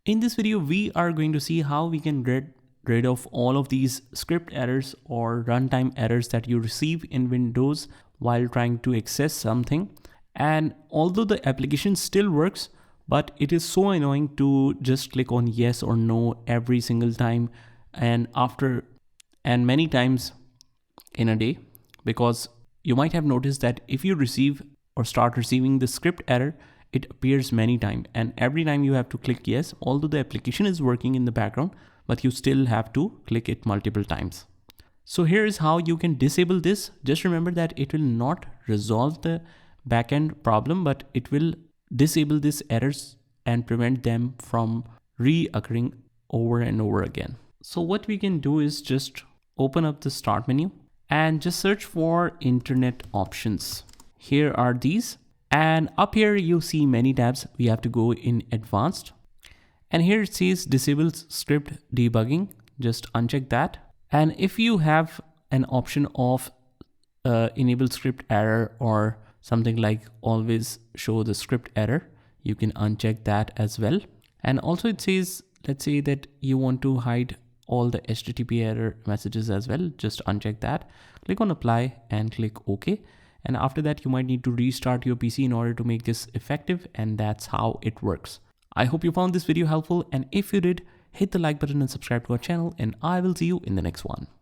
In this video, we are going to see how we can get rid of all of these script errors or runtime errors that you receive in Windows while trying to access something. And although the application still works, but it is so annoying to just click on yes or no every single time and many times in a day, because you might have noticed that if you receive or start receiving the script error, it appears many times, and every time you have to click yes, although the application is working in the background, but you still have to click it multiple times. So here is how you can disable this. Just remember that it will not resolve the backend problem, but it will disable these errors and prevent them from reoccurring over and over again. So what we can do is just open up the start menu and just search for internet options. Here are these. And up here you see many tabs. We have to go in advanced. And here it says disable script debugging. Just uncheck that. And if you have an option of enable script error or something like always show the script error, you can uncheck that as well. And also it says, let's say that you want to hide all the HTTP error messages as well. Just uncheck that. Click on apply and click OK. And after that, you might need to restart your PC in order to make this effective. And that's how it works. I hope you found this video helpful. And if you did, hit the like button and subscribe to our channel. And I will see you in the next one.